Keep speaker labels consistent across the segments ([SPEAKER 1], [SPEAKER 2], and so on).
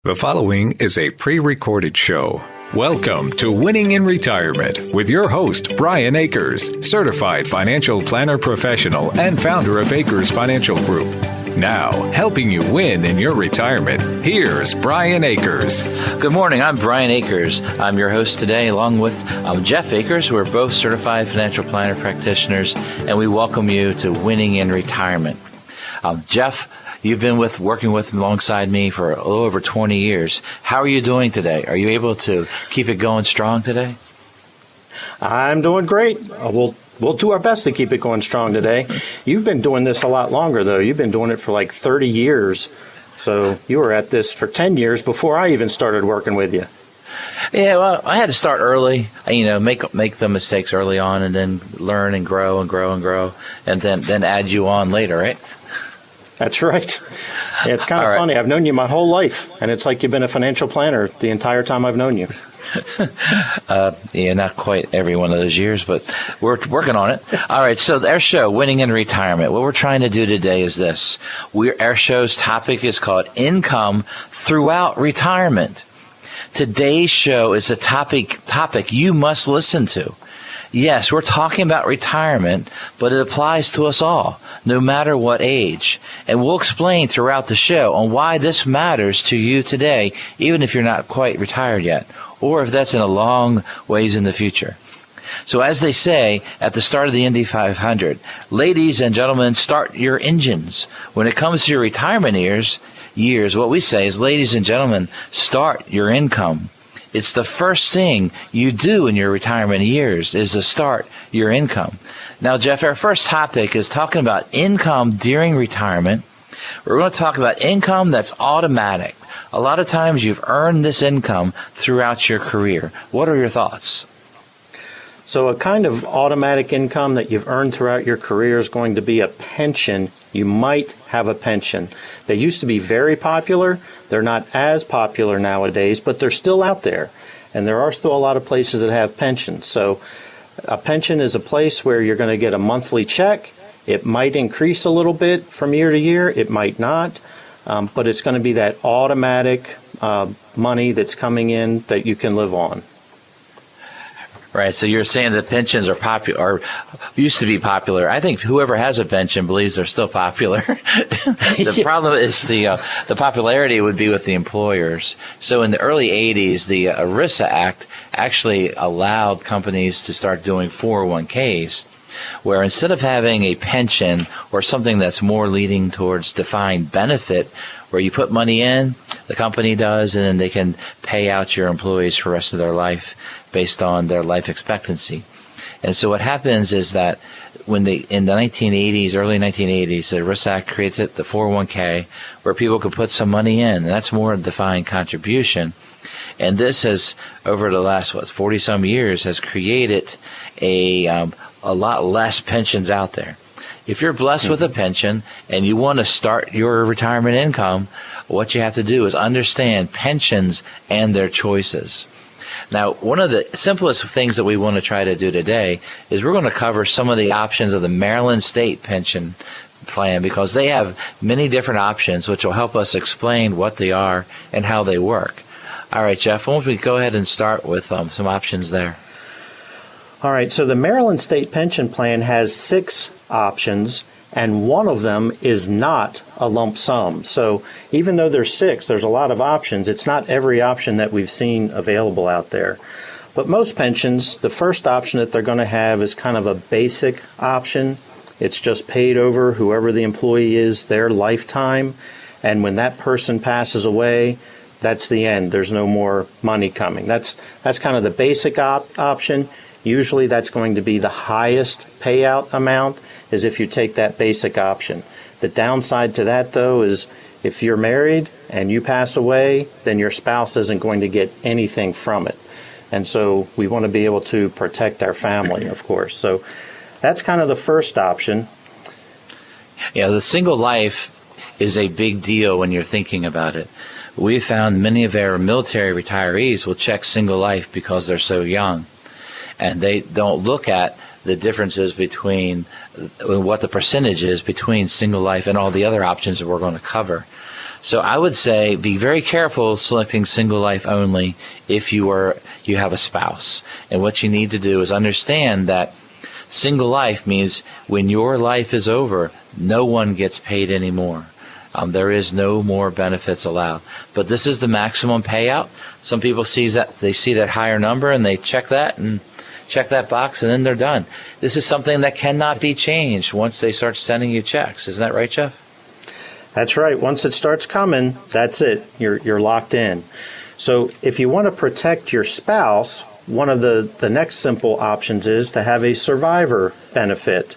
[SPEAKER 1] The following is a pre-recorded show. Welcome to Winning in Retirement with your host, Brian Akers, certified financial planner professional and founder of Akers Financial Group. Now, helping you win in your retirement, here's Brian Akers.
[SPEAKER 2] Good morning. I'm Brian Akers. I'm your host today, along with Jeff Akers. We're both certified financial planner practitioners, and we welcome you to Winning in Retirement. Jeff, you've been working alongside me for a little over 20 years. How are you doing today? Are you able to keep it going strong today?
[SPEAKER 3] I'm doing great. We'll do our best to keep it going strong today. You've been doing this a lot longer, though. You've been doing it for like 30 years. So you were at this for 10 years before I even started working with you.
[SPEAKER 2] Yeah, well, I had to start early, make the mistakes early on and then learn and grow and grow and grow and then add you on later, right?
[SPEAKER 3] That's right. Yeah, it's kind of funny. I've known you my whole life, and it's like you've been a financial planner the entire time I've known you.
[SPEAKER 2] Yeah, not quite every one of those years, but we're working on it. All right, so our show, Winning in Retirement, what we're trying to do today is this. Our show's topic is called Income Throughout Retirement. Today's show is a topic you must listen to. Yes, we're talking about retirement, but it applies to us all, no matter what age. And we'll explain throughout the show on why this matters to you today, even if you're not quite retired yet, or if that's in a long ways in the future. So as they say at the start of the Indy 500, ladies and gentlemen, start your engines. When it comes to your retirement years, what we say is, ladies and gentlemen, start your income. It's the first thing you do in your retirement years is to start your income. Now, Jeff, our first topic is talking about income during retirement. We're going to talk about income that's automatic. A lot of times you've earned this income throughout your career. What are your thoughts?
[SPEAKER 3] So a kind of automatic income that you've earned throughout your career is going to be a pension. You might have a pension. They used to be very popular. They're not as popular nowadays, but they're still out there. And there are still a lot of places that have pensions. So a pension is a place where you're going to get a monthly check. It might increase a little bit from year to year. It might not. But it's going to be that automatic money that's coming in that you can live on.
[SPEAKER 2] Right, so you're saying that pensions are popular, or used to be popular. I think whoever has a pension believes they're still popular. The problem is the popularity would be with the employers. So in the early 80s, the ERISA Act actually allowed companies to start doing 401ks, where instead of having a pension or something that's more leading towards defined benefit, where you put money in, the company does, and then they can pay out your employees for the rest of their life based on their life expectancy. And so what happens is that in the 1980s, early 1980s, the ERISA Act created the 401k where people could put some money in, and that's more a defined contribution. And this has, over the last, 40-some years, has created a lot less pensions out there. If you're blessed with a pension and you want to start your retirement income, what you have to do is understand pensions and their choices. Now, one of the simplest things that we want to try to do today is we're going to cover some of the options of the Maryland State Pension Plan, because they have many different options, which will help us explain what they are and how they work. All right, Jeff, why don't we go ahead and start with some options there?
[SPEAKER 3] All right, so the Maryland State Pension Plan has 6 options, and one of them is not a lump sum. So even though there's 6, there's a lot of options. It's not every option that we've seen available out there. But most pensions, the first option that they're going to have is kind of a basic option. It's just paid over whoever the employee is, their lifetime, and when that person passes away, that's the end. There's no more money coming. That's kind of the basic option. Usually that's going to be the highest payout amount, is if you take that basic option. The downside to that, though, is if you're married and you pass away, then your spouse isn't going to get anything from it. And so we want to be able to protect our family, of course. So that's kind of the first option.
[SPEAKER 2] Yeah, the single life is a big deal when you're thinking about it. We found many of our military retirees will check single life because they're so young. And they don't look at the differences between what the percentage is between single life and all the other options that we're going to cover. So I would say be very careful selecting single life only if you have a spouse. And what you need to do is understand that single life means when your life is over, no one gets paid anymore. There is no more benefits allowed. But this is the maximum payout. Some people see that higher number and they check that box and then they're done. This is something that cannot be changed once they start sending you checks. Isn't that right, Jeff?
[SPEAKER 3] That's right. Once it starts coming, that's it. You're locked in. So if you want to protect your spouse, one of the next simple options is to have a survivor benefit.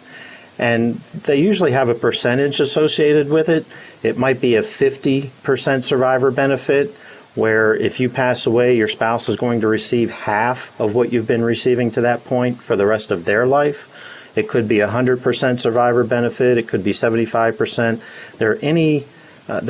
[SPEAKER 3] And they usually have a percentage associated with it. It might be a 50% survivor benefit, where if you pass away, your spouse is going to receive half of what you've been receiving to that point for the rest of their life. It could be 100% survivor benefit. It could be 75%. There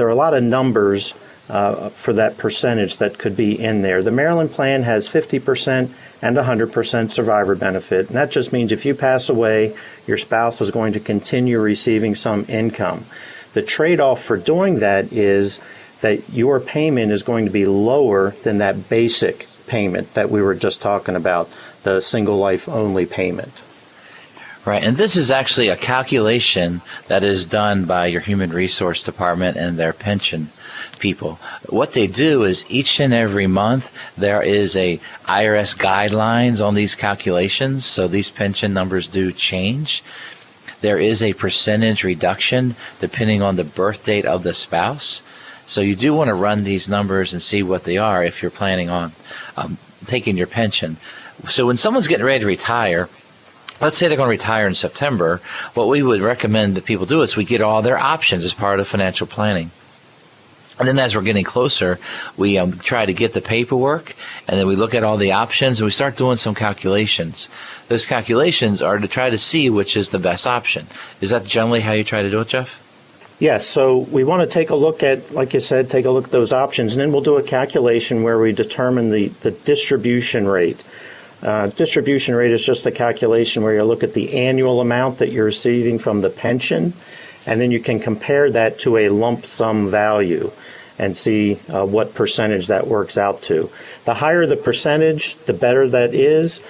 [SPEAKER 3] are a lot of numbers for that percentage that could be in there. The Maryland plan has 50% and 100% survivor benefit. And that just means if you pass away, your spouse is going to continue receiving some income. The trade-off for doing that is that your payment is going to be lower than that basic payment that we were just talking about, the single life only payment.
[SPEAKER 2] Right, and this is actually a calculation that is done by your Human Resource Department and their pension people. What they do is each and every month there is a IRS guidelines on these calculations, so these pension numbers do change. There is a percentage reduction depending on the birth date of the spouse. So you do want to run these numbers and see what they are if you're planning on taking your pension. So when someone's getting ready to retire, let's say they're going to retire in September, what we would recommend that people do is we get all their options as part of financial planning. And then as we're getting closer, we try to get the paperwork, and then we look at all the options, and we start doing some calculations. Those calculations are to try to see which is the best option. Is that generally how you try to do it, Jeff?
[SPEAKER 3] Yes, so we want to take a look at, like you said, take a look at those options, and then we'll do a calculation where we determine the distribution rate. Distribution rate is just a calculation where you look at the annual amount that you're receiving from the pension, and then you can compare that to a lump sum value and see what percentage that works out to. The higher the percentage, the better that is.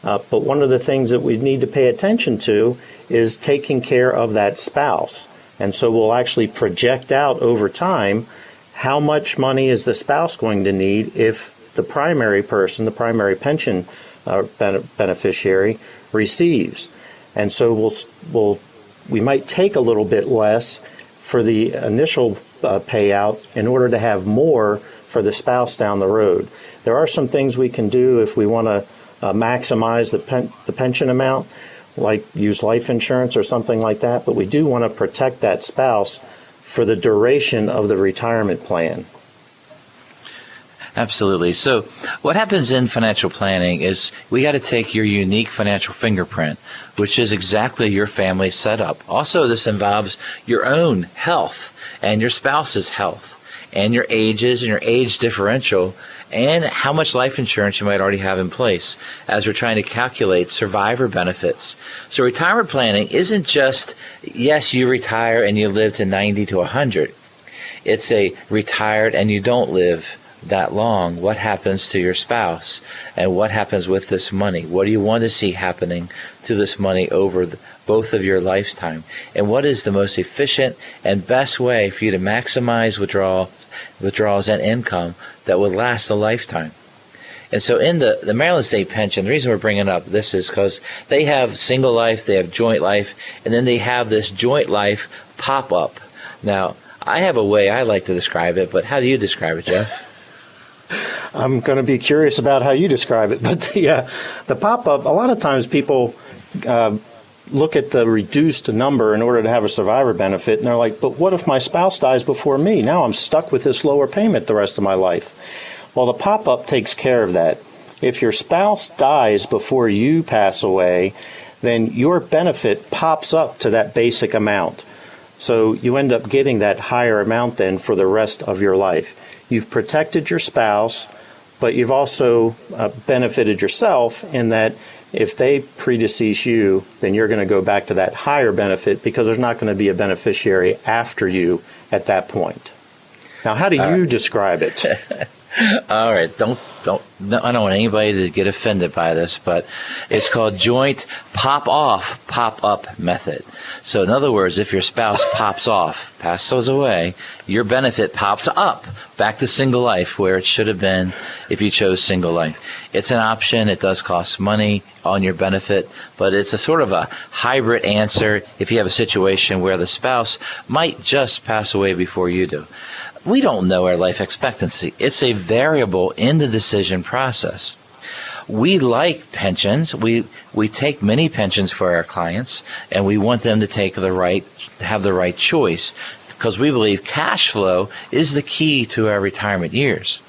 [SPEAKER 3] But one of the things that we need to pay attention to is taking care of that spouse. And so we'll actually project out over time how much money is the spouse going to need if the primary person, the primary pension beneficiary, receives. And so we might take a little bit less for the initial payout in order to have more for the spouse down the road. There are some things we can do if we want to maximize the pension amount, like use life insurance or something like that, but we do want to protect that spouse for the duration of the retirement plan.
[SPEAKER 2] Absolutely. So what happens in financial planning is we got to take your unique financial fingerprint, which is exactly your family setup. Also, this involves your own health and your spouse's health and your ages and your age differential and how much life insurance you might already have in place as we're trying to calculate survivor benefits. So retirement planning isn't just, yes, you retire and you live to 90 to 100. It's a retired and you don't live that long. What happens to your spouse and what happens with this money? What do you want to see happening to this money over both of your lifetime? And what is the most efficient and best way for you to maximize withdrawals and income that would last a lifetime? And so in the Maryland State Pension, the reason we're bringing up this is because they have single life, they have joint life, and then they have this joint life pop-up. Now, I have a way I like to describe it, but how do you describe it, Jeff?
[SPEAKER 3] I'm going to be curious about how you describe it, but the pop-up, a lot of times people look at the reduced number in order to have a survivor benefit, and they're like, but what if my spouse dies before me? Now I'm stuck with this lower payment the rest of my life. Well, the pop-up takes care of that. If your spouse dies before you pass away, then your benefit pops up to that basic amount. So you end up getting that higher amount then for the rest of your life. You've protected your spouse, but you've also benefited yourself in that if they predecease you, then you're going to go back to that higher benefit because there's not going to be a beneficiary after you at that point. Now, how do you describe it?
[SPEAKER 2] All right, I don't want anybody to get offended by this, but it's called joint pop-off, pop-up method. So in other words, if your spouse pops off, passes away, your benefit pops up back to single life where it should have been if you chose single life. It's an option. It does cost money on your benefit, but it's a sort of a hybrid answer if you have a situation where the spouse might just pass away before you do. We don't know our life expectancy. It's a variable in the decision process. We like pensions. We take many pensions for our clients, and we want them to have the right choice because we believe cash flow is the key to our retirement years.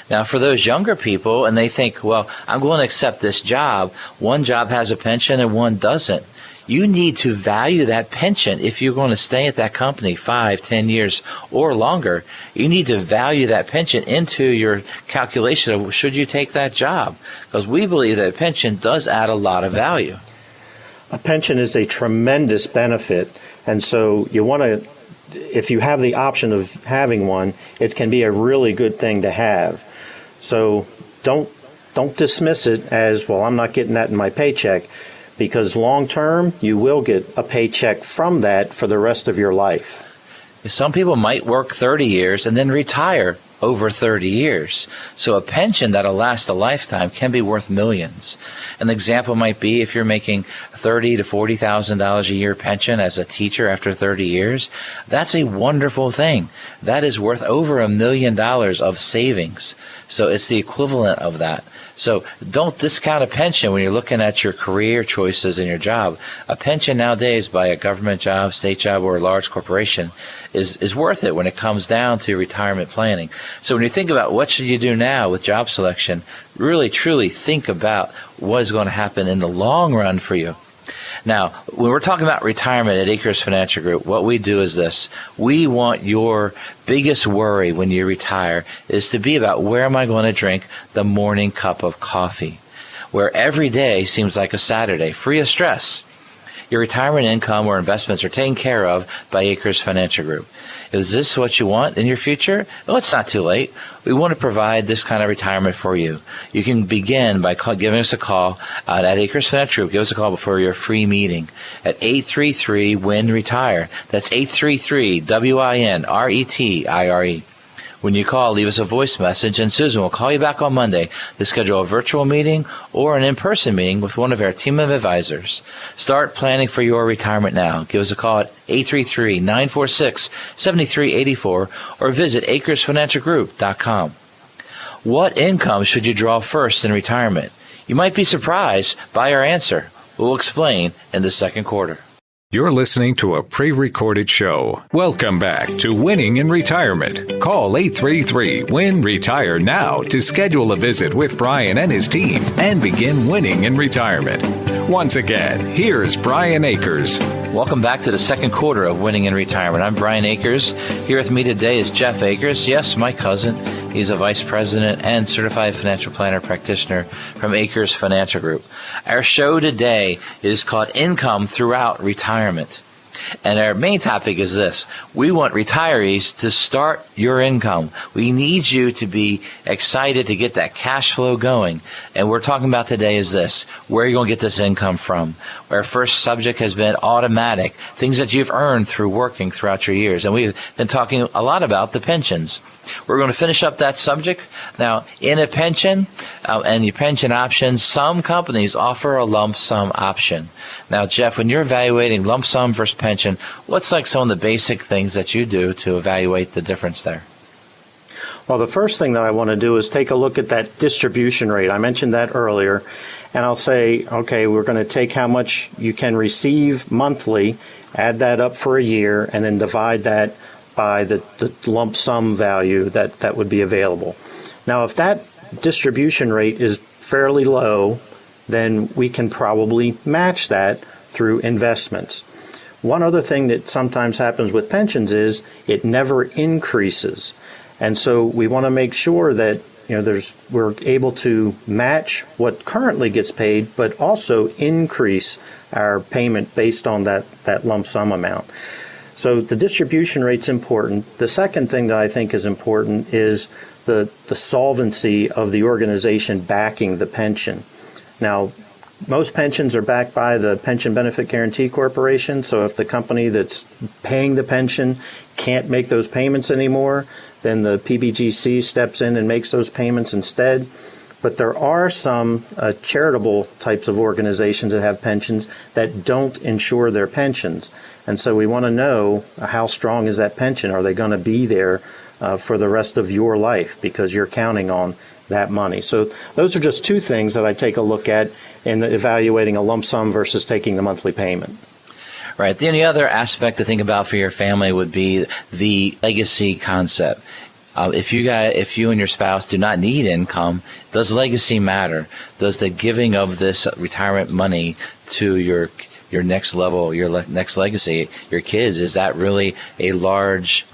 [SPEAKER 2] Now, for those younger people, and they think, well, I'm going to accept this job. One job has a pension and one doesn't. You need to value that pension if you're going to stay at that company 5, 10 years or longer. You need to value that pension into your calculation of should you take that job, because we believe that a pension does add a lot of value.
[SPEAKER 3] A pension is a tremendous benefit, and so you want to, if you have the option of having one, it can be a really good thing to have. So don't dismiss it as, well, I'm not getting that in my paycheck. Because long term, you will get a paycheck from that for the rest of your life.
[SPEAKER 2] Some people might work 30 years and then retire over 30 years. So a pension that'll last a lifetime can be worth millions. An example might be if you're making $30,000 to $40,000 a year pension as a teacher after 30 years, that's a wonderful thing. That is worth over $1 million of savings. So it's the equivalent of that. So don't discount a pension when you're looking at your career choices in your job. A pension nowadays by a government job, state job, or a large corporation is worth it when it comes down to retirement planning. So when you think about what should you do now with job selection, really truly think about what is going to happen in the long run for you. Now, when we're talking about retirement at Acres Financial Group, what we do is this. We want your biggest worry when you retire is to be about where am I going to drink the morning cup of coffee, where every day seems like a Saturday, free of stress. Your retirement income or investments are taken care of by Acres Financial Group. Is this what you want in your future? Well, it's not too late. We want to provide this kind of retirement for you. You can begin by giving us a call at Acres Financial Group. Give us a call before your free meeting at 833-WIN-RETIRE. That's 833-WIN-RETIRE. When you call, leave us a voice message, and Susan will call you back on Monday to schedule a virtual meeting or an in-person meeting with one of our team of advisors. Start planning for your retirement now. Give us a call at 833-946-7384 or visit acresfinancialgroup.com. What income should you draw first in retirement? You might be surprised by our answer. We'll explain in the second quarter.
[SPEAKER 1] You're listening to a pre-recorded show. Welcome back to Winning in Retirement. Call 833-WIN-RETIRE now to schedule a visit with Brian and his team and begin winning in retirement. Once again, here's Brian Akers.
[SPEAKER 2] Welcome back to the second quarter of Winning in Retirement. I'm Brian Akers. Here with me today is Jeff Akers. Yes, my cousin. He's a vice president and certified financial planner practitioner from Acres Financial Group. Our show today is called Income Throughout Retirement. And our main topic is this. We want retirees to start your income. We need you to be excited to get that cash flow going. And we're talking about today is this. Where are you going to get this income from? Our first subject has been automatic, things that you've earned through working throughout your years. And we've been talking a lot about the pensions. We're going to finish up that subject. Now, in a pension and your pension options, some companies offer a lump sum option. Now, Jeff, when you're evaluating lump sum versus pension, what's like some of the basic things that you do to evaluate the difference there?
[SPEAKER 3] Well, the first thing that I want to do is take a look at that distribution rate. I mentioned that earlier. And I'll say, okay, we're going to take how much you can receive monthly, add that up for a year, and then divide that by the lump sum value that would be available. Now, if that distribution rate is fairly low, then we can probably match that through investments. One other thing that sometimes happens with pensions is it never increases. And so we want to make sure that we're able to match what currently gets paid, but also increase our payment based on that lump sum amount. So the distribution rate's important. The second thing that I think is important is the solvency of the organization backing the pension. Now, most pensions are backed by the Pension Benefit Guaranty Corporation, so if the company that's paying the pension can't make those payments anymore, then the PBGC steps in and makes those payments instead. But there are some charitable types of organizations that have pensions that don't insure their pensions. And so we want to know how strong is that pension? Are they going to be there for the rest of your life because you're counting on that money? So those are just two things that I take a look at in evaluating a lump sum versus taking the monthly payment.
[SPEAKER 2] Right. The only other aspect to think about for your family would be the legacy concept. If you and your spouse do not need income, does legacy matter? Does the giving of this retirement money to your next level, your next legacy, your kids, is that really a large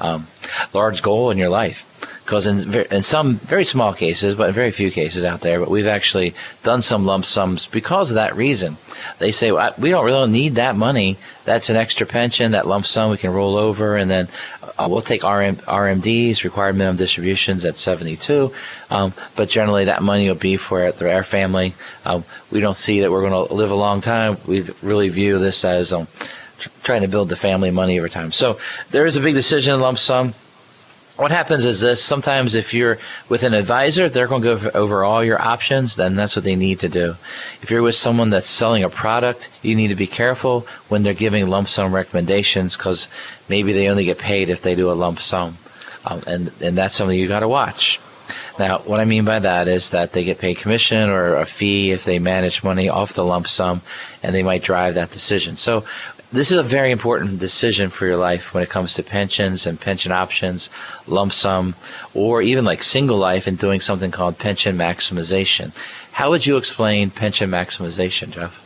[SPEAKER 2] goal in your life? Because in some very small cases, but in very few cases out there, but we've actually done some lump sums because of that reason. They say, well, we don't really need that money. That's an extra pension, that lump sum we can roll over, and then we'll take RMDs, required minimum distributions, at 72. But generally that money will be for our family. We don't see that we're going to live a long time. We really view this as trying to build the family money over time. So there is a big decision in lump sum. What happens is this: sometimes if you're with an advisor, they're going to go over all your options, then that's what they need to do. If you're with someone that's selling a product, you need to be careful when they're giving lump sum recommendations, because maybe they only get paid if they do a lump sum. And that's something you got to watch. Now, what I mean by that is that they get paid commission or a fee if they manage money off the lump sum, and they might drive that decision. So this is a very important decision for your life when it comes to pensions and pension options, lump sum, or even like single life and doing something called pension maximization. How would you explain pension maximization, Jeff?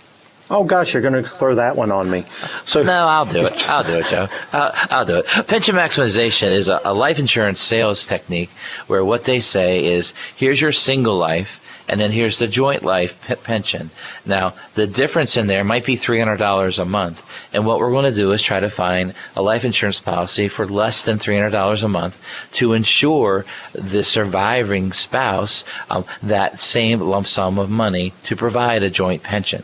[SPEAKER 3] Oh, gosh, you're going to throw that one on me. So
[SPEAKER 2] No, I'll do it, Joe. I'll do it. Pension maximization is a life insurance sales technique where what they say is, here's your single life, and then here's the joint life pension. Now, the difference in there might be $300 a month. And what we're going to do is try to find a life insurance policy for less than $300 a month to ensure the surviving spouse that same lump sum of money to provide a joint pension.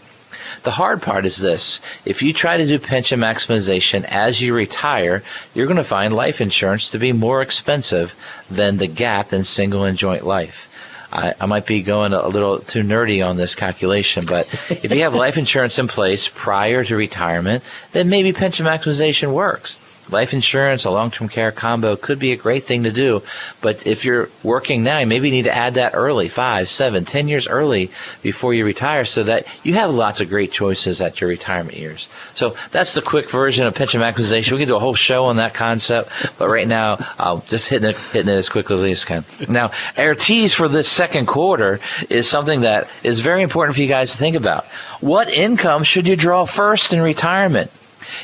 [SPEAKER 2] The hard part is this: if you try to do pension maximization as you retire, you're going to find life insurance to be more expensive than the gap in single and joint life. I might be going a little too nerdy on this calculation, but if you have life insurance in place prior to retirement, then maybe pension maximization works. Life insurance, a long-term care combo could be a great thing to do, but if you're working now, you maybe need to add that early, 5, 7, 10 years early before you retire, so that you have lots of great choices at your retirement years. So that's the quick version of pension maximization. We can do a whole show on that concept, but right now, I'll just hitting it as quickly as I can. Now, our tease for this second quarter is something that is very important for you guys to think about. What income should you draw first in retirement?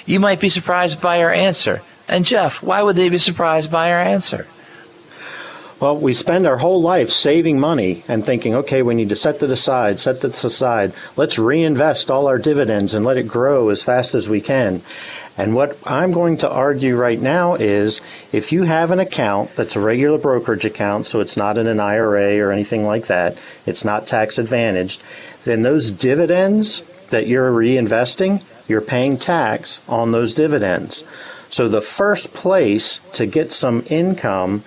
[SPEAKER 2] You might be surprised by our answer. And Jeff, why would they be surprised by our answer?
[SPEAKER 3] Well, we spend our whole life saving money and thinking, okay, we need to set this aside. Let's reinvest all our dividends and let it grow as fast as we can. And what I'm going to argue right now is, if you have an account that's a regular brokerage account, so it's not in an IRA or anything like that, it's not tax advantaged, then those dividends that you're reinvesting, you're paying tax on those dividends. So the first place to get some income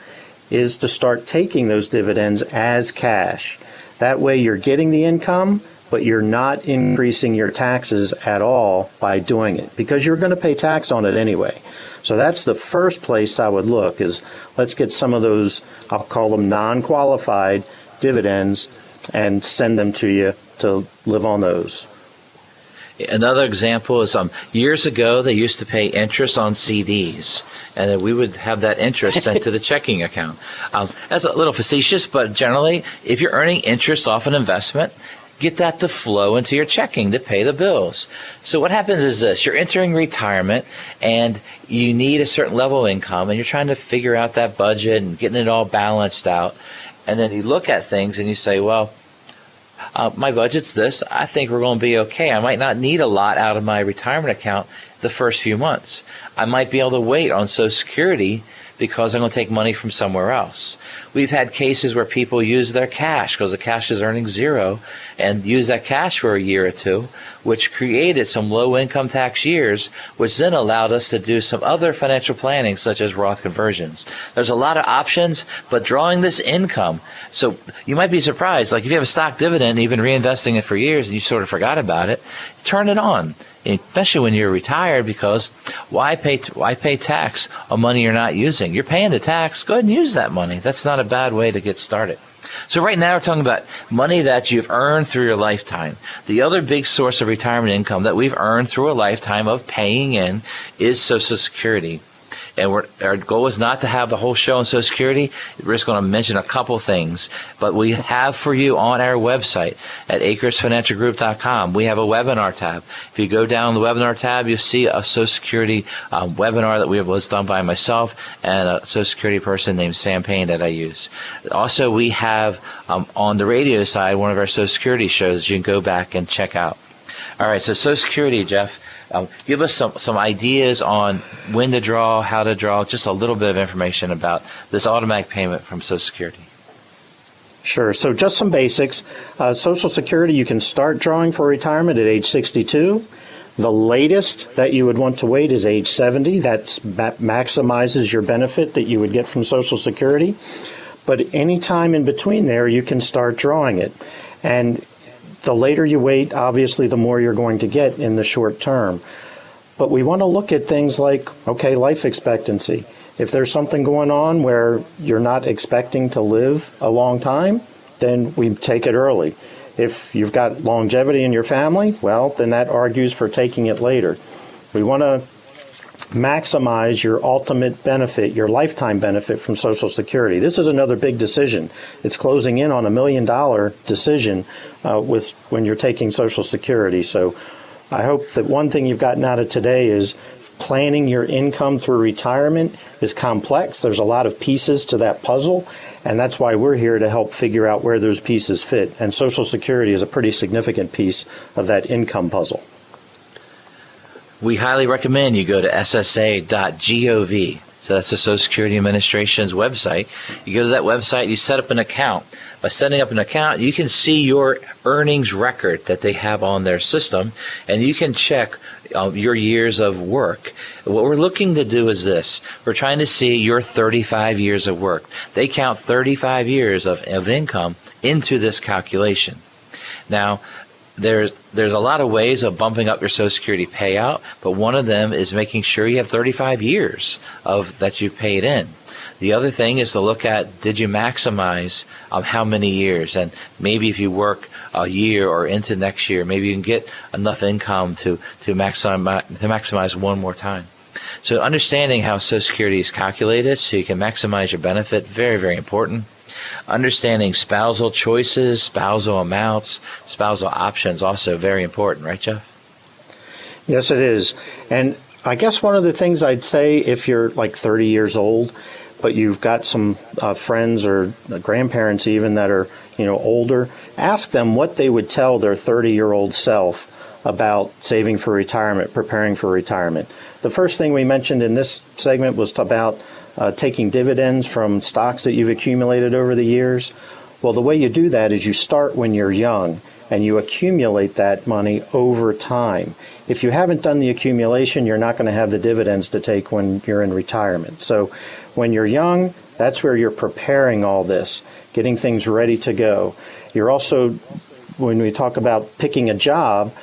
[SPEAKER 3] is to start taking those dividends as cash. That way you're getting the income, but you're not increasing your taxes at all by doing it, because you're going to pay tax on it anyway. So that's the first place I would look, is let's get some of those, I'll call them non-qualified dividends, and send them to you to live on those.
[SPEAKER 2] Another example is years ago they used to pay interest on CDs, and then we would have that interest sent to the checking account. That's a little facetious, but generally, if you're earning interest off an investment, get that to flow into your checking to pay the bills. So what happens is this: you're entering retirement and you need a certain level of income, and you're trying to figure out that budget and getting it all balanced out. And then you look at things and you say, well, my budget's this. I think we're going to be okay. I might not need a lot out of my retirement account. the first few months. I might be able to wait on Social Security because I'm going to take money from somewhere else. We've had cases where people use their cash because the cash is earning zero and use that cash for a year or two, which created some low income tax years, which then allowed us to do some other financial planning such as Roth conversions. There's a lot of options, but drawing this income, so you might be surprised, like if you have a stock dividend and you've been reinvesting it for years and you sort of forgot about it, turn it on. Especially when you're retired, because why pay tax on money you're not using? You're paying the tax. Go ahead and use that money. That's not a bad way to get started. So right now we're talking about money that you've earned through your lifetime. The other big source of retirement income that we've earned through a lifetime of paying in is Social Security. And our goal is not to have the whole show on Social Security. We're just going to mention a couple things. But we have for you on our website at acresfinancialgroup.com, we have a webinar tab. If you go down the webinar tab, you'll see a Social Security webinar that was done by myself and a Social Security person named Sam Payne that I use. Also, we have on the radio side one of our Social Security shows that you can go back and check out. All right, so Social Security, Jeff. Give us some ideas on when to draw, how to draw, just a little bit of information about this automatic payment from Social Security.
[SPEAKER 3] Sure. So just some basics. Social Security, you can start drawing for retirement at age 62. The latest that you would want to wait is age 70. That maximizes your benefit that you would get from Social Security. But any time in between there, you can start drawing it. And the later you wait, obviously, the more you're going to get in the short term. But we want to look at things like, okay, life expectancy. If there's something going on where you're not expecting to live a long time, then we take it early. If you've got longevity in your family, well, then that argues for taking it later. We want to maximize your ultimate benefit, your lifetime benefit from Social Security. This is another big decision. It's closing in on $1 million decision when you're taking Social Security. So I hope that one thing you've gotten out of today is planning your income through retirement is complex. There's a lot of pieces to that puzzle, and that's why we're here to help figure out where those pieces fit. And Social Security is a pretty significant piece of that income puzzle.
[SPEAKER 2] We highly recommend you go to ssa.gov. So that's the Social Security Administration's website. You go to that website, you set up an account. By setting up an account, you can see your earnings record that they have on their system, and you can check your years of work. What we're looking to do is this. We're trying to see your 35 years of work. They count 35 years of income into this calculation. Now, there's a lot of ways of bumping up your Social Security payout, but one of them is making sure you have 35 years of that you paid in. The other thing is to look at, did you maximize how many years? And maybe if you work a year or into next year, maybe you can get enough income to maximize one more time. So understanding how Social Security is calculated so you can maximize your benefit, very, very important. Understanding spousal choices, spousal amounts, spousal options, also very important, right, Jeff?
[SPEAKER 3] Yes, it is. And I guess one of the things I'd say, if you're like 30 years old, but you've got some friends or grandparents even that are, older, ask them what they would tell their 30-year-old self about saving for retirement, preparing for retirement. The first thing we mentioned in this segment was about taking dividends from stocks that you've accumulated over the years. Well, the way you do that is you start when you're young and you accumulate that money over time. If you haven't done the accumulation, you're not going to have the dividends to take when you're in retirement. So when you're young, that's where you're preparing all this, getting things ready to go. You're also, when we talk about picking a job,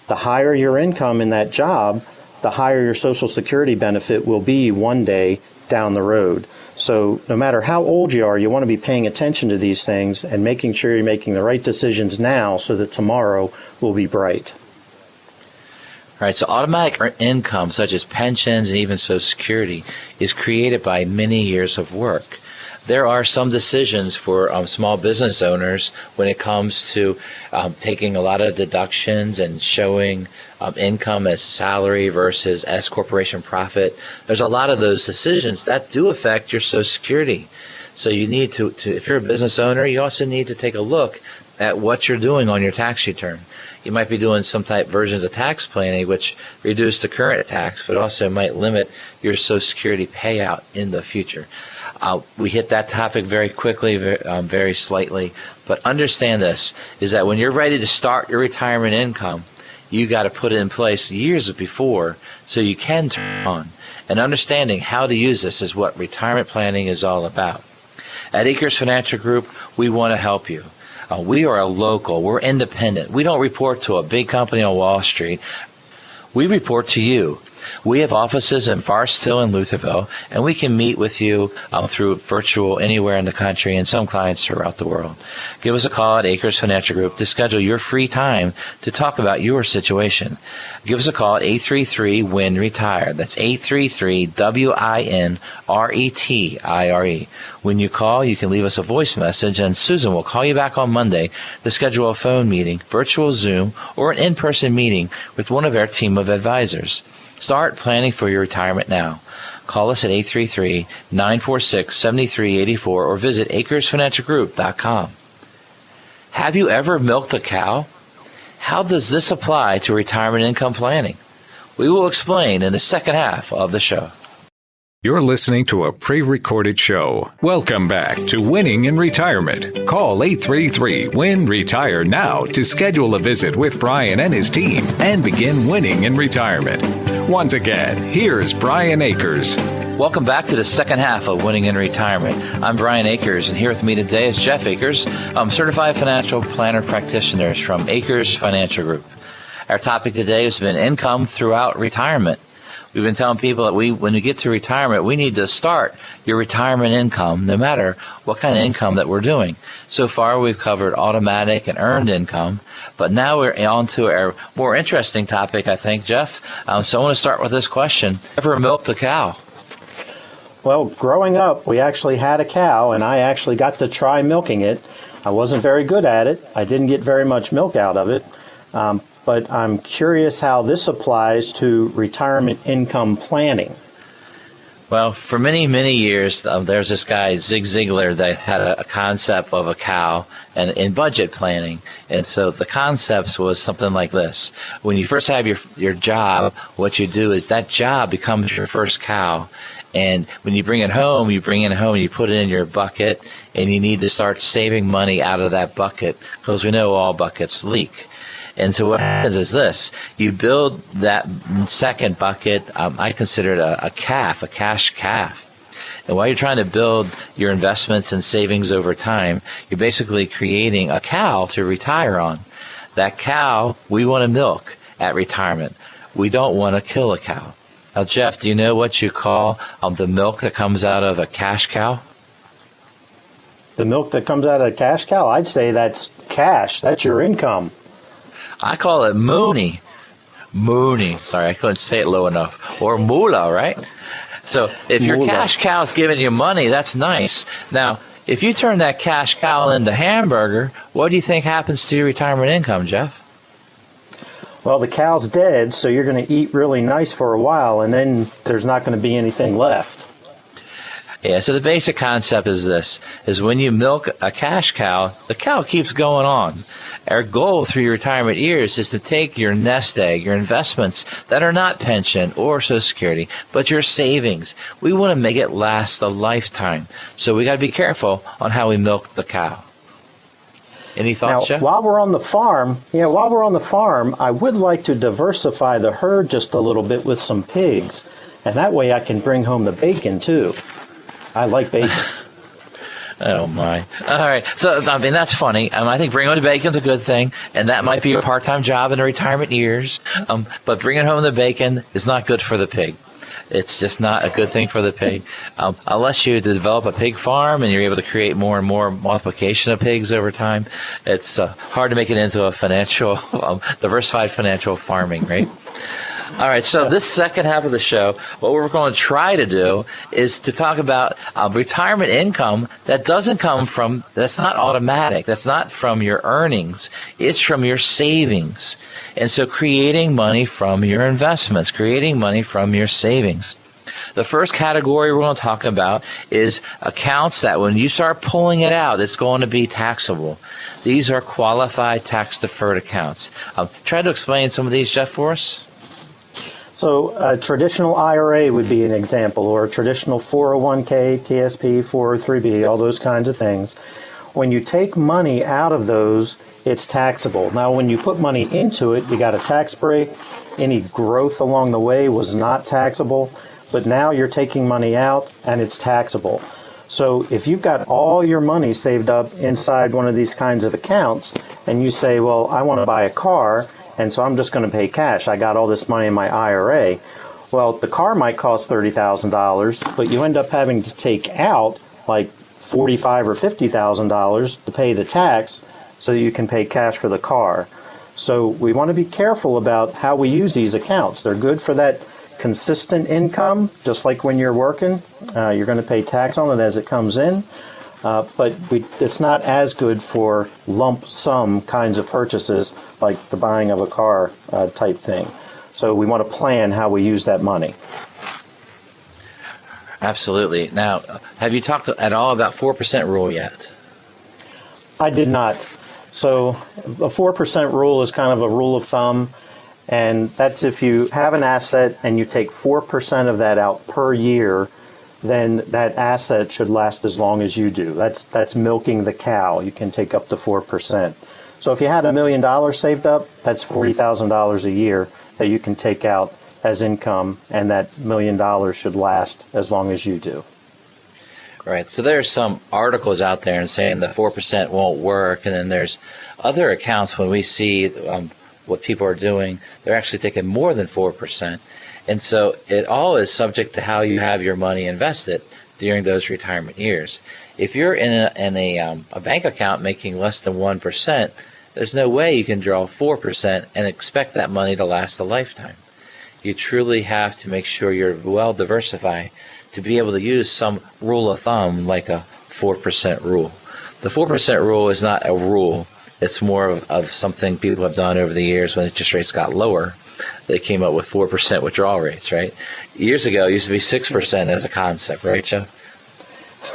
[SPEAKER 3] the higher your income in that job, the higher your Social Security benefit will be one day down the road. So no matter how old you are, you want to be paying attention to these things and making sure you're making the right decisions now so that tomorrow will be bright.
[SPEAKER 2] All right, so automatic income, such as pensions and even Social Security, is created by many years of work. There are some decisions for small business owners when it comes to taking a lot of deductions and showing income as salary versus S corporation profit. There's a lot of those decisions that do affect your Social Security. So you need to, if you're a business owner, you also need to take a look at what you're doing on your tax return. You might be doing some type versions of tax planning, which reduce the current tax, but also might limit your Social Security payout in the future. We hit that topic very quickly, very slightly, but understand this, is that when you're ready to start your retirement income, you got to put it in place years before so you can turn it on. And understanding how to use this is what retirement planning is all about. At Acres Financial Group, we want to help you. We are a local. We're independent. We don't report to a big company on Wall Street. We report to you. We have offices in Forest Hill and Lutherville, and we can meet with you through virtual anywhere in the country and some clients throughout the world. Give us a call at Acres Financial Group to schedule your free time to talk about your situation. Give us a call at 833-WIN-RETIRE. That's 833-WIN-RETIRE. When you call, you can leave us a voice message, and Susan will call you back on Monday to schedule a phone meeting, virtual Zoom, or an in-person meeting with one of our team of advisors. Start planning for your retirement now. Call us at 833-946-7384 or visit acresfinancialgroup.com. Have you ever milked a cow? How does this apply to retirement income planning? We will explain in the second half of the show.
[SPEAKER 1] You're listening to a pre-recorded show. Welcome back to Winning in Retirement. Call 833-WIN-RETIRE now to schedule a visit with Brian and his team and begin winning in retirement. Once again, here's Brian Akers.
[SPEAKER 2] Welcome back to the second half of Winning in Retirement. I'm Brian Akers, and here with me today is Jeff Akers, certified financial planner practitioners from Acres Financial Group. Our topic today has been income throughout retirement. We've been telling people that when you get to retirement, we need to start your retirement income, no matter what kind of income that we're doing. So far, we've covered automatic and earned income, but now we're on to our more interesting topic, I think, Jeff. So I want to start with this question. Ever milked a cow?
[SPEAKER 3] Well, growing up, we actually had a cow, and I actually got to try milking it. I wasn't very good at it. I didn't get very much milk out of it. But I'm curious how this applies to retirement income planning.
[SPEAKER 2] Well, for many, many years, there's this guy, Zig Ziglar, that had a concept of a cow and in budget planning. And so the concept was something like this. When you first have your job, what you do is that job becomes your first cow. And when you bring it home, you put it in your bucket, and you need to start saving money out of that bucket because we know all buckets leak. And so what happens is this. You build that second bucket, I consider it a cash calf. And while you're trying to build your investments and savings over time, you're basically creating a cow to retire on. That cow, we want to milk at retirement. We don't want to kill a cow. Now, Jeff, do you know what you call the milk that comes out of a cash cow?
[SPEAKER 3] The milk that comes out of a cash cow? I'd say that's cash. That's your income.
[SPEAKER 2] I call it Mooney. Sorry, I couldn't say it low enough. Or moolah, right? So if your cash cow's giving you money, that's nice. Now, if you turn that cash cow into hamburger, what do you think happens to your retirement income, Jeff?
[SPEAKER 3] Well, the cow's dead, so you're going to eat really nice for a while, and then there's not going to be anything left.
[SPEAKER 2] Yeah, so the basic concept is this, is when you milk a cash cow, the cow keeps going on. Our goal through your retirement years is to take your nest egg, your investments that are not pension or Social Security, but your savings. We want to make it last a lifetime. So we got to be careful on how we milk the cow. Any thoughts, Jeff?
[SPEAKER 3] While we're on the farm, I would like to diversify the herd just a little bit with some pigs. And that way I can bring home the bacon too. I like bacon.
[SPEAKER 2] Oh, my. All right. So, I mean, that's funny. I think bringing home the bacon's a good thing, and that might be a part-time job in the retirement years. But bringing home the bacon is not good for the pig. It's just not a good thing for the pig. Unless you develop a pig farm and you're able to create more and more multiplication of pigs over time, it's hard to make it into a financial, diversified financial farming, right? All right, so this second half of the show, what we're going to try to do is to talk about retirement income that doesn't come from, that's not automatic, that's not from your earnings, it's from your savings. And so creating money from your investments, creating money from your savings. The first category we're going to talk about is accounts that when you start pulling it out, it's going to be taxable. These are qualified tax-deferred accounts. Try to explain some of these, Jeff, for us.
[SPEAKER 3] So a traditional IRA would be an example, or a traditional 401k, TSP, 403b, all those kinds of things. When you take money out of those, it's taxable. Now, when you put money into it, you got a tax break. Any growth along the way was not taxable, but now you're taking money out and it's taxable. So if you've got all your money saved up inside one of these kinds of accounts, and you say, well, I want to buy a car, and so I'm just going to pay cash. I got all this money in my IRA. Well, the car might cost $30,000, but you end up having to take out like $45,000 or $50,000 to pay the tax so that you can pay cash for the car. So we want to be careful about how we use these accounts. They're good for that consistent income, just like when you're working. You're going to pay tax on it as it comes in. But it's not as good for lump sum kinds of purchases like the buying of a car type thing. So we want to plan how we use that money.
[SPEAKER 2] Absolutely. Now, have you talked at all about 4% rule yet?
[SPEAKER 3] I did not. So a 4% rule is kind of a rule of thumb, and that's if you have an asset and you take 4% of that out per year, then that asset should last as long as you do. That's milking the cow. You can take up to 4%. So if you had $1 million saved up, that's $40,000 a year that you can take out as income, and that $1 million should last as long as you do.
[SPEAKER 2] Right. So there's some articles out there and saying that 4% won't work, and then there's other accounts when we see what people are doing, they're actually taking more than 4%. And so it all is subject to how you have your money invested during those retirement years. If you're in a bank account making less than 1%, there's no way you can draw 4% and expect that money to last a lifetime. You truly have to make sure you're well diversified to be able to use some rule of thumb like a 4% rule. The 4% rule is not a rule. It's more of something people have done over the years when interest rates got lower. They came up with 4% withdrawal rates, right? Years ago, it used to be 6% as a concept, right, Joe?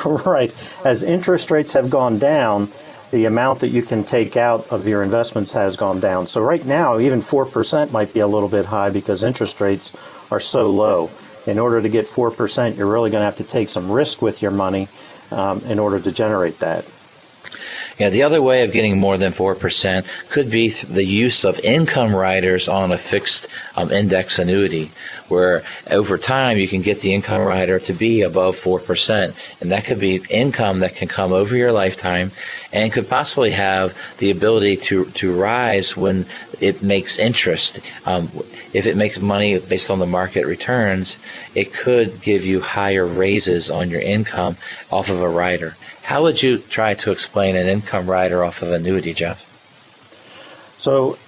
[SPEAKER 3] Right. As interest rates have gone down, the amount that you can take out of your investments has gone down. So right now, even 4% might be a little bit high because interest rates are so low. In order to get 4%, you're really going to have to take some risk with your money in order to generate that.
[SPEAKER 2] Yeah, the other way of getting more than 4% could be the use of income riders on a fixed index annuity, where over time you can get the income rider to be above 4%. And that could be income that can come over your lifetime and could possibly have the ability to rise when it makes interest. If it makes money based on the market returns, it could give you higher raises on your income off of a rider. How would you try to explain an income rider off of annuity, Jeff?
[SPEAKER 3] So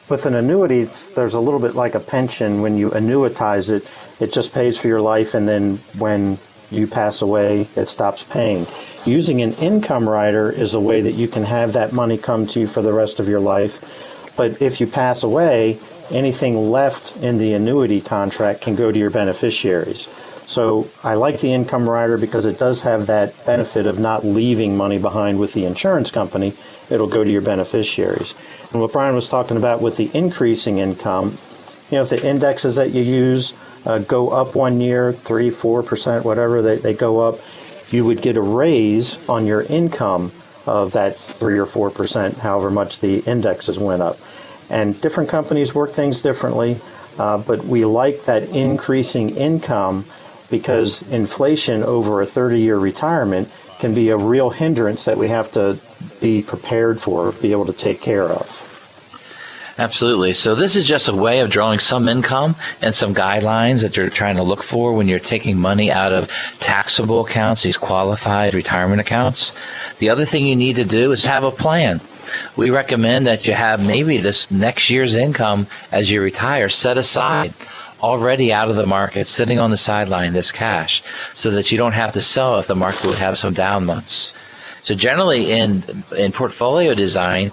[SPEAKER 3] with an annuity, there's a little bit like a pension. When you annuitize it, it just pays for your life, and then when you pass away, it stops paying. Using an income rider is a way that you can have that money come to you for the rest of your life. But if you pass away, anything left in the annuity contract can go to your beneficiaries. So I like the income rider because it does have that benefit of not leaving money behind with the insurance company. It'll go to your beneficiaries. And what Brian was talking about with the increasing income, if the indexes that you use go up 1 year, 3, 4%, whatever, they go up, you would get a raise on your income of that 3 or 4%, however much the indexes went up. And different companies work things differently, but we like that increasing income because inflation over a 30-year retirement can be a real hindrance that we have to be prepared for, be able to take care of.
[SPEAKER 2] Absolutely. So this is just a way of drawing some income and some guidelines that you're trying to look for when you're taking money out of taxable accounts, these qualified retirement accounts. The other thing you need to do is have a plan. We recommend that you have maybe this next year's income as you retire set aside, already out of the market, sitting on the sideline, this cash, so that you don't have to sell if the market would have some down months. So generally in portfolio design,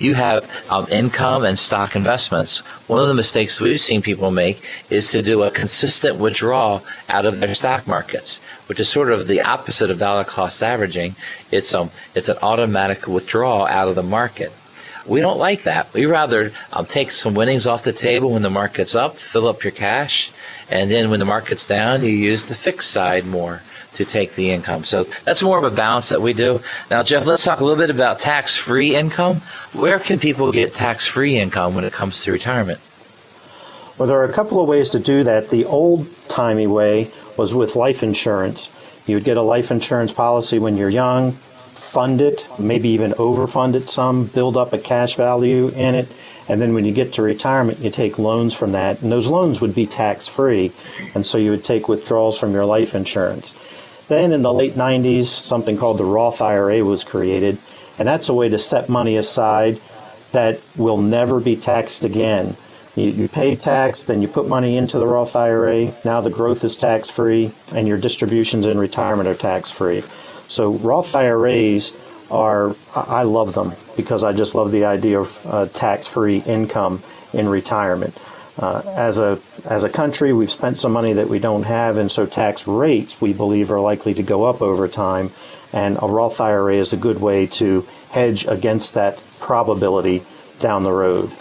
[SPEAKER 2] you have income and stock investments. One of the mistakes we've seen people make is to do a consistent withdrawal out of their stock markets, which is sort of the opposite of dollar cost averaging. It's an automatic withdrawal out of the market. We don't like that. We rather take some winnings off the table when the market's up, fill up your cash, and then when the market's down, you use the fixed side more to take the income. So that's more of a balance that we do. Now, Jeff, let's talk a little bit about tax-free income. Where can people get tax-free income when it comes to retirement?
[SPEAKER 3] Well, there are a couple of ways to do that. The old-timey way was with life insurance. You would get a life insurance policy when you're young, fund it, maybe even overfund it some, build up a cash value in it, and then when you get to retirement, you take loans from that, and those loans would be tax-free, and so you would take withdrawals from your life insurance. Then in the late 90s, something called the Roth IRA was created, and that's a way to set money aside that will never be taxed again. You pay tax, then you put money into the Roth IRA, now the growth is tax-free, and your distributions in retirement are tax-free. So Roth IRAs I love them because I just love the idea of tax-free income in retirement. As a country, we've spent some money that we don't have, and so tax rates, we believe, are likely to go up over time, and a Roth IRA is a good way to hedge against that probability down the road.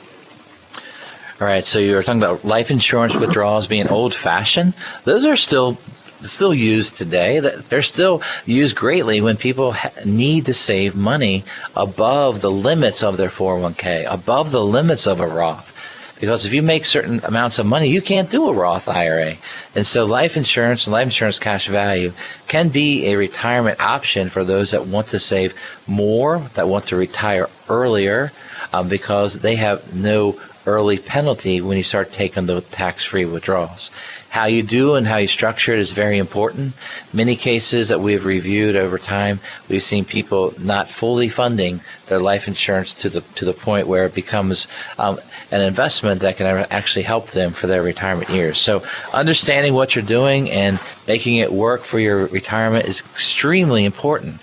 [SPEAKER 2] All right, so you were talking about life insurance withdrawals being old-fashioned. Those are still used today. They're still used greatly when people need to save money above the limits of their 401k, above the limits of a Roth. Because if you make certain amounts of money, you can't do a Roth IRA. And so life insurance and life insurance cash value can be a retirement option for those that want to save more, that want to retire earlier, because they have no early penalty when you start taking the tax-free withdrawals. How you do and how you structure it is very important. Many cases that we've reviewed over time, we've seen people not fully funding their life insurance to the point where it becomes an investment that can actually help them for their retirement years. So understanding what you're doing and making it work for your retirement is extremely important.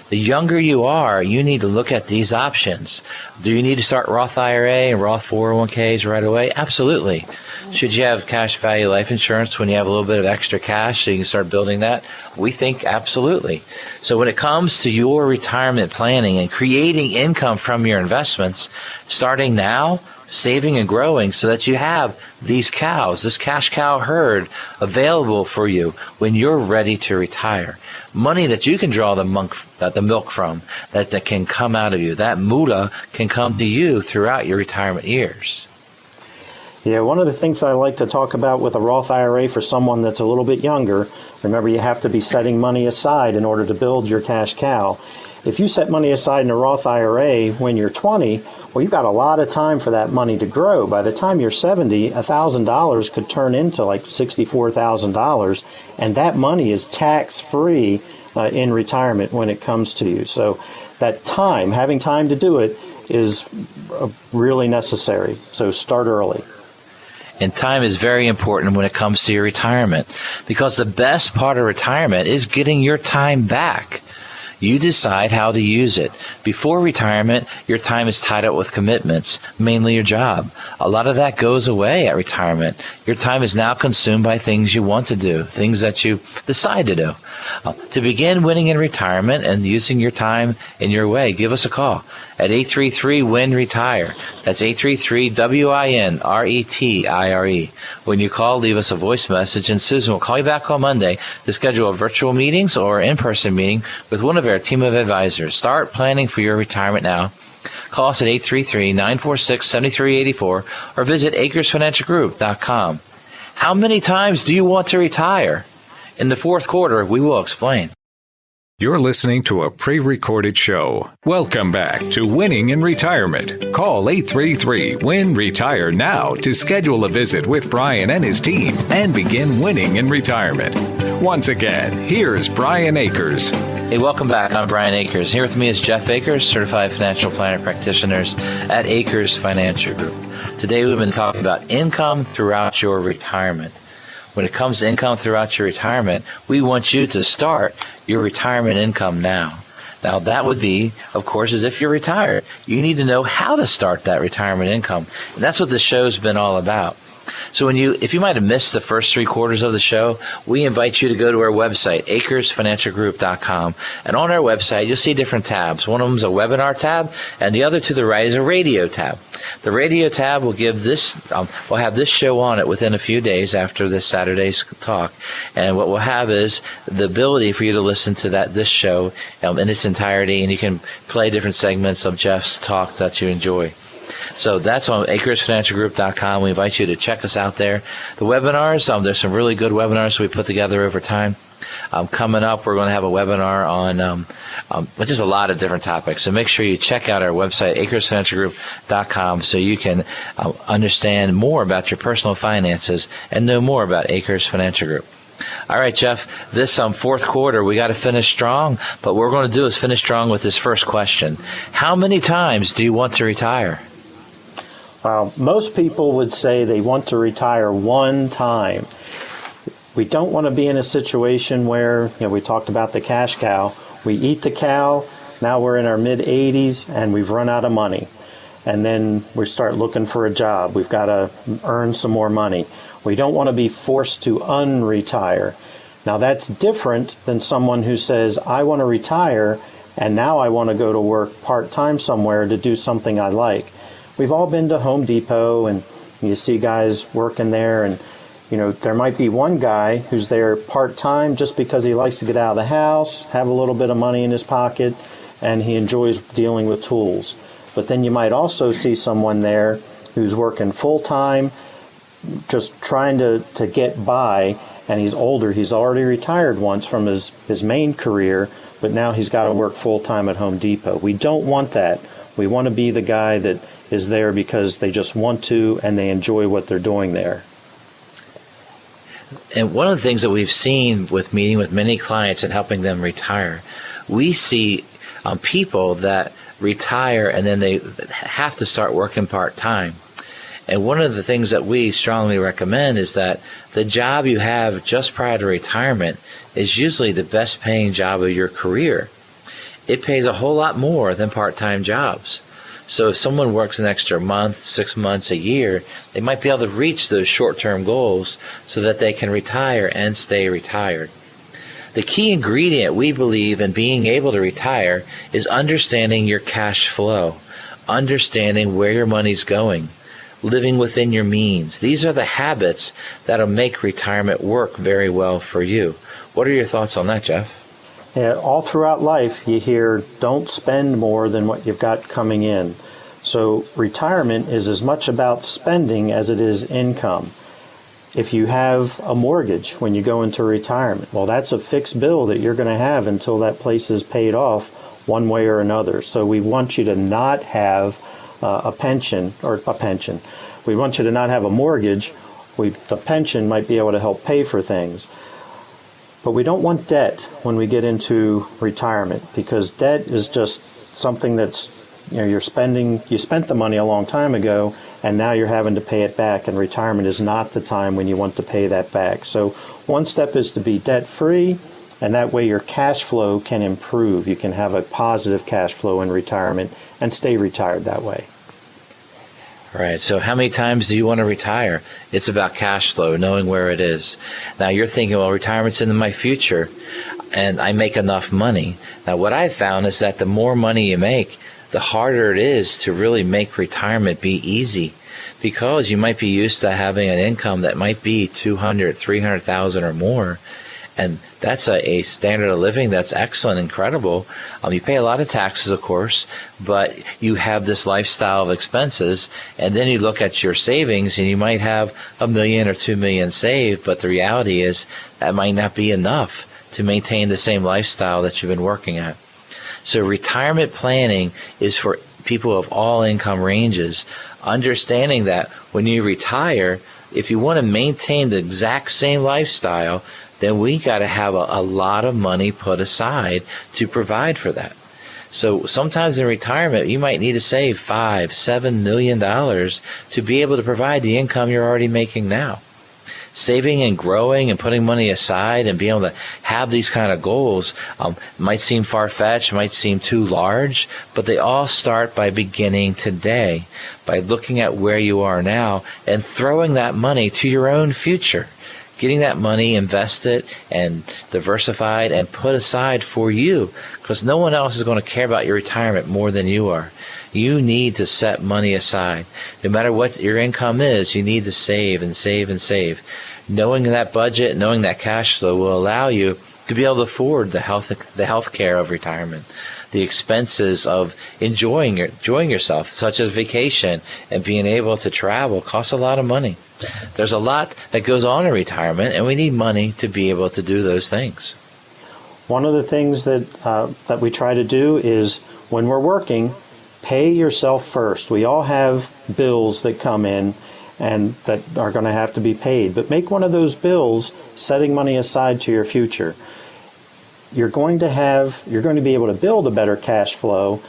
[SPEAKER 2] The younger you are, you need to look at these options. Do you need to start Roth IRA and Roth 401ks right away? Absolutely. Should you have cash value life insurance when you have a little bit of extra cash so you can start building that? We think absolutely. So when it comes to your retirement planning and creating income from your investments, starting now, saving and growing so that you have these cows, this cash cow herd available for you when you're ready to retire. Money that you can draw the milk from, that can come out of you. That moolah can come to you throughout your retirement years.
[SPEAKER 3] Yeah, one of the things I like to talk about with a Roth IRA for someone that's a little bit younger, remember you have to be setting money aside in order to build your cash cow. If you set money aside in a Roth IRA when you're 20, well, you've got a lot of time for that money to grow. By the time you're 70, $1,000 could turn into like $64,000, and that money is tax-free in retirement when it comes to you. So that time, having time to do it, is really necessary. So start early.
[SPEAKER 2] And time is very important when it comes to your retirement, because the best part of retirement is getting your time back. You decide how to use it. Before retirement, your time is tied up with commitments, mainly your job. A lot of that goes away at retirement. Your time is now consumed by things you want to do, things that you decide to do. To begin winning in retirement and using your time in your way, give us a call at 833-WIN-RETIRE. That's 833-WIN-RETIRE. When you call, leave us a voice message, and Susan will call you back on Monday to schedule a virtual meetings or in-person meeting with one of our team of advisors. Start planning for your retirement now. Call us at 833-946-7384 or visit acresfinancialgroup.com. How many times do you want to retire? In the fourth quarter, we will explain.
[SPEAKER 1] You're listening to a pre-recorded show. Welcome back to Winning in Retirement. Call 833-WIN-RETIRE now to schedule a visit with Brian and his team and begin winning in retirement. Once again, here's Brian Akers.
[SPEAKER 2] Hey, welcome back. I'm Brian Akers. Here with me is Jeff Akers, Certified Financial Planner Practitioners at Akers Financial Group. Today we've been talking about income throughout your retirement. When it comes to income throughout your retirement, we want you to start your retirement income now. Now, that would be, of course, as if you're retired. You need to know how to start that retirement income. And that's what this show's been all about. So if you might have missed the first 3 quarters of the show, we invite you to go to our website, acresfinancialgroup.com. And on our website, you'll see different tabs. One of them is a webinar tab, and the other to the right is a radio tab. The radio tab will give we'll have this show on it within a few days after this Saturday's talk. And what we'll have is the ability for you to listen to this show in its entirety, and you can play different segments of Jeff's talk that you enjoy. So that's on acresfinancialgroup.com. We invite you to check us out there. The webinars, there's some really good webinars we put together over time. Coming up, we're going to have a webinar on just a lot of different topics. So make sure you check out our website, acresfinancialgroup.com, so you can understand more about your personal finances and know more about Acres Financial Group. All right, Jeff, this fourth quarter, we got to finish strong, but what we're going to do is finish strong with this first question. How many times do you want to retire?
[SPEAKER 3] Most people would say they want to retire one time. We don't want to be in a situation where, we talked about the cash cow. We eat the cow, now we're in our mid-80s, and we've run out of money. And then we start looking for a job. We've got to earn some more money. We don't want to be forced to unretire. Now, that's different than someone who says, I want to retire, and now I want to go to work part-time somewhere to do something I like. We've all been to Home Depot, and you see guys working there, and there might be one guy who's there part-time just because he likes to get out of the house, have a little bit of money in his pocket, and he enjoys dealing with tools. But then you might also see someone there who's working full-time, just trying to get by, and he's older. He's already retired once from his main career, but now he's got to work full-time at Home Depot. We don't want that. We want to be the guy that is there because they just want to and they enjoy what they're doing there.
[SPEAKER 2] And one of the things that we've seen with meeting with many clients and helping them retire, we see people that retire and then they have to start working part-time. And one of the things that we strongly recommend is that the job you have just prior to retirement is usually the best paying job of your career. It pays a whole lot more than part-time jobs. So if someone works an extra month, 6 months, a year, they might be able to reach those short-term goals so that they can retire and stay retired. The key ingredient, we believe, in being able to retire is understanding your cash flow, understanding where your money's going, living within your means. These are the habits that'll make retirement work very well for you. What are your thoughts on that, Jeff?
[SPEAKER 3] Yeah, all throughout life you hear, don't spend more than what you've got coming in. So retirement is as much about spending as it is income. If you have a mortgage when you go into retirement, well, that's a fixed bill that you're going to have until that place is paid off one way or another. So we want you to not have a pension. We want you to not have a mortgage. The pension might be able to help pay for things. But we don't want debt when we get into retirement, because debt is just something that's, you spent the money a long time ago, and now you're having to pay it back, and retirement is not the time when you want to pay that back. So one step is to be debt-free, and that way your cash flow can improve. You can have a positive cash flow in retirement and stay retired that way.
[SPEAKER 2] Right. So how many times do you want to retire? It's about cash flow, knowing where it is. Now you're thinking, well, retirement's in my future and I make enough money. Now what I've found is that the more money you make, the harder it is to really make retirement be easy, because you might be used to having an income that might be $200,000, $300,000 or more. And that's a standard of living that's excellent, incredible. You pay a lot of taxes, of course, but you have this lifestyle of expenses. And then you look at your savings, and you might have $1 million or $2 million saved, but the reality is that might not be enough to maintain the same lifestyle that you've been working at. So retirement planning is for people of all income ranges, understanding that when you retire, if you want to maintain the exact same lizstyle, then we got to have a lot of money put aside to provide for that. So sometimes in retirement, you might need to save $5-7 million to be able to provide the income you're already making now. saving and growing and putting money aside and being able to have these kind of goals might seem far-fetched, might seem too large, but they all start by beginning today, by looking at where you are now and throwing that money to your own future. Getting that money invested and diversified and put aside for you, because no one else is going to care about your retirement more than you are. You need to set money aside. No matter what your income is, you need to save and save and save. Knowing that budget, knowing that cash flow will allow you to be able to afford the health care of retirement, the expenses of enjoying yourself, such as vacation and being able to travel, costs a lot of money. There's a lot that goes on in retirement, and we need money to be able to do those things.
[SPEAKER 3] One of the things that we try to do is when we're working, pay yourself first. We all have bills that come in and that are going to have to be paid, but make one of those bills setting money aside to your future. You're going to be able to build a better cash flow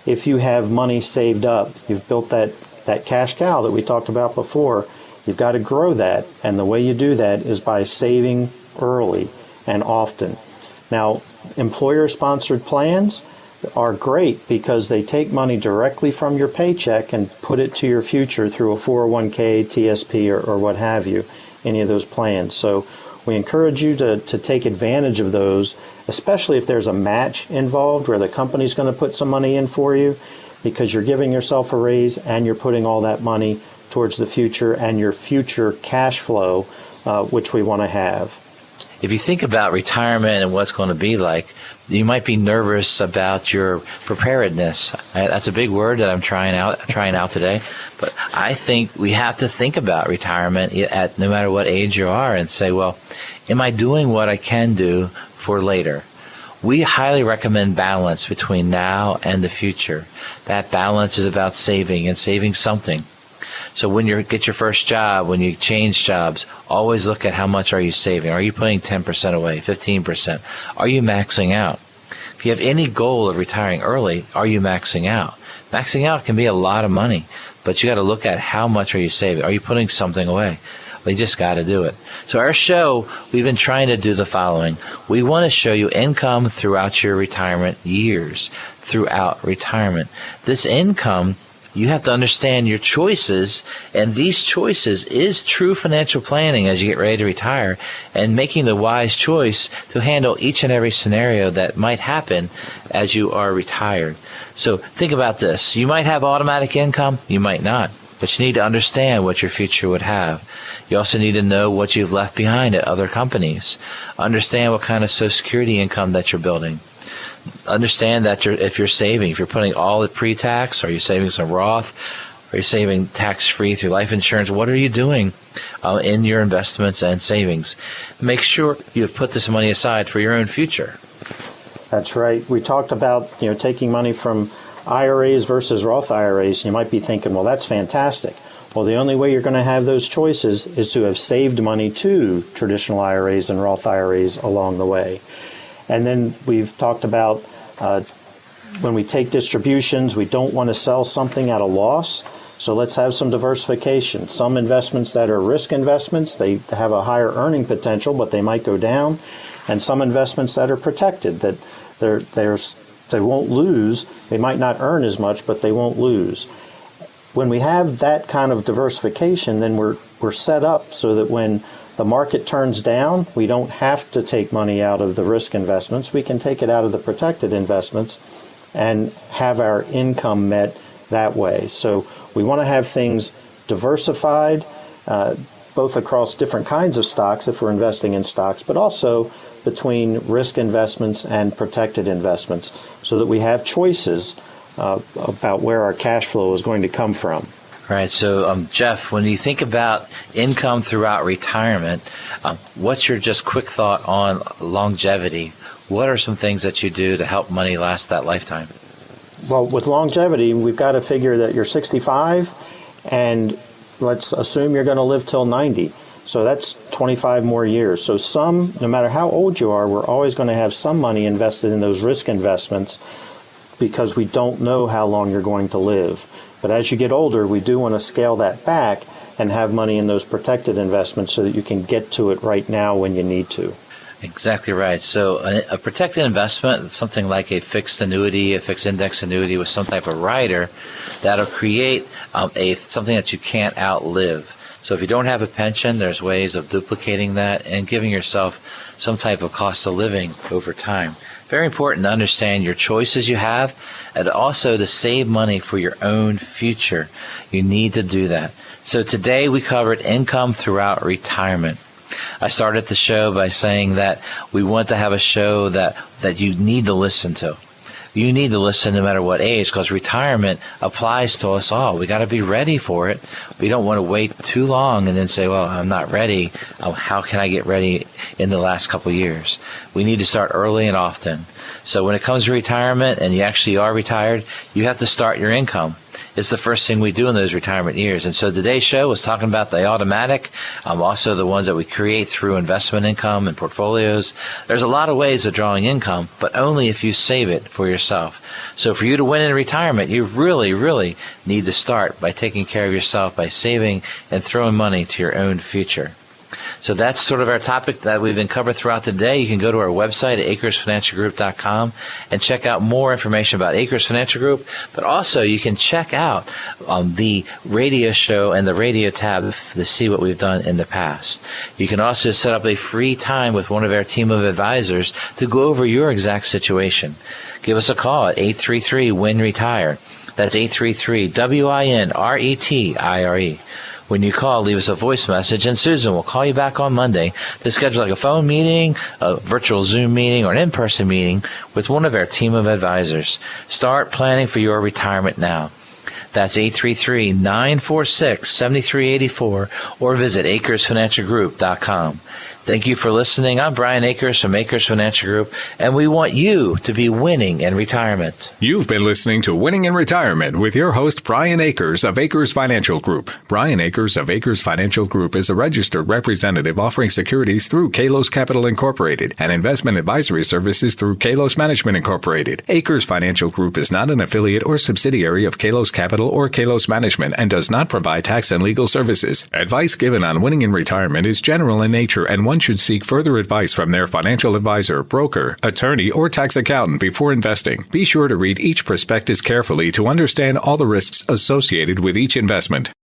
[SPEAKER 3] if you have money saved up. You've built that cash cow that we talked about before. You've got to grow that, and the way you do that is by saving early and often. Now, employer-sponsored plans are great because they take money directly from your paycheck and put it to your future through a 401k, TSP, or what have you, any of those plans. So we encourage you to take advantage of those, especially if there's a match involved where the company's going to put some money in for you, because you're giving yourself a raise and you're putting all that money towards the future and your future cash flow, which we want to have.
[SPEAKER 2] If you think about retirement and what's going to be like, you might be nervous about your preparedness. That's a big word that I'm trying out today. But I think we have to think about retirement at no matter what age you are and say, well, am I doing what I can do for later? We highly recommend balance between now and the future. That balance is about saving and saving something. So when you get your first job, when you change jobs, always look at how much are you saving. Are you putting 10% away, 15%? Are you maxing out? If you have any goal of retiring early, are you maxing out? Maxing out can be a lot of money, but you got to look at how much are you saving. Are you putting something away? We just got to do it. So our show, we've been trying to do the following. We want to show you income throughout your retirement years, throughout retirement. This income, you have to understand your choices, and these choices is true financial planning as you get ready to retire and making the wise choice to handle each and every scenario that might happen as you are retired. So think about this. You might have automatic income, you might not, but you need to understand what your future would have. You also need to know what you've left behind at other companies. Understand what kind of Social Security income that you're building. Understand that if you're saving, if you're putting all the pre-tax, are you saving some Roth, are you saving tax-free through life insurance? What are you doing in your investments and savings? Make sure you've put this money aside for your own future.
[SPEAKER 3] That's right. We talked about taking money from IRAs versus Roth IRAs. You might be thinking, well, that's fantastic. Well, the only way you're going to have those choices is to have saved money to traditional IRAs and Roth IRAs along the way. And then we've talked about when we take distributions, we don't want to sell something at a loss. So let's have some diversification. Some investments that are risk investments, they have a higher earning potential, but they might go down. And some investments that are protected, that they won't lose. They might not earn as much, but they won't lose. When we have that kind of diversification, then we're set up so that when the market turns down, we don't have to take money out of the risk investments. We can take it out of the protected investments and have our income met that way. So we want to have things diversified, both across different kinds of stocks if we're investing in stocks, but also between risk investments and protected investments so that we have choices about where our cash flow is going to come from.
[SPEAKER 2] Right. So, Jeff, when you think about income throughout retirement, what's your just quick thought on longevity? What are some things that you do to help money last that lifetime?
[SPEAKER 3] Well, with longevity, we've got to figure that you're 65, and let's assume you're going to live till 90. So that's 25 more years. So no matter how old you are, we're always going to have some money invested in those risk investments because we don't know how long you're going to live. But as you get older, we do want to scale that back and have money in those protected investments so that you can get to it right now when you need to.
[SPEAKER 2] Exactly right. So a protected investment, something like a fixed annuity, a fixed index annuity with some type of rider, that'll create something that you can't outlive. So if you don't have a pension, there's ways of duplicating that and giving yourself some type of cost of living over time. Very important to understand your choices you have and also to save money for your own future. You need to do that. So today we covered income throughout retirement. I started the show by saying that we want to have a show that you need to listen to. You need to listen no matter what age, because retirement applies to us all. We got to be ready for it. We don't want to wait too long and then say, well, I'm not ready. How can I get ready in the last couple of years? We need to start early and often. So when it comes to retirement and you actually are retired, you have to start your income. It's the first thing we do in those retirement years. And so today's show was talking about the automatic, also the ones that we create through investment income and portfolios. There's a lot of ways of drawing income, but only if you save it for yourself. So for you to win in retirement, you really, really need to start by taking care of yourself, by saving and throwing money to your own future. So that's sort of our topic that we've been covered throughout the day. You can go to our website at acresfinancialgroup.com and check out more information about Acres Financial Group. But also you can check out the radio show and the radio tab to see what we've done in the past. You can also set up a free time with one of our team of advisors to go over your exact situation. Give us a call at 833-WIN-RETIRE. That's 833-WIN-RETIRE. When you call, leave us a voice message, and Susan will call you back on Monday to schedule like a phone meeting, a virtual Zoom meeting, or an in-person meeting with one of our team of advisors. Start planning for your retirement now. That's 833-946-7384, or visit acresfinancialgroup.com. Thank you for listening. I'm Brian Akers from Akers Financial Group, and we want you to be winning in retirement.
[SPEAKER 1] You've been listening to Winning in Retirement with your host, Brian Akers of Akers Financial Group. Brian Akers of Akers Financial Group is a registered representative offering securities through Kalos Capital Incorporated and investment advisory services through Kalos Management Incorporated. Akers Financial Group is not an affiliate or subsidiary of Kalos Capital or Kalos Management and does not provide tax and legal services. Advice given on winning in retirement is general in nature, and one should seek further advice from their financial advisor, broker, attorney, or tax accountant before investing. Be sure to read each prospectus carefully to understand all the risks associated with each investment.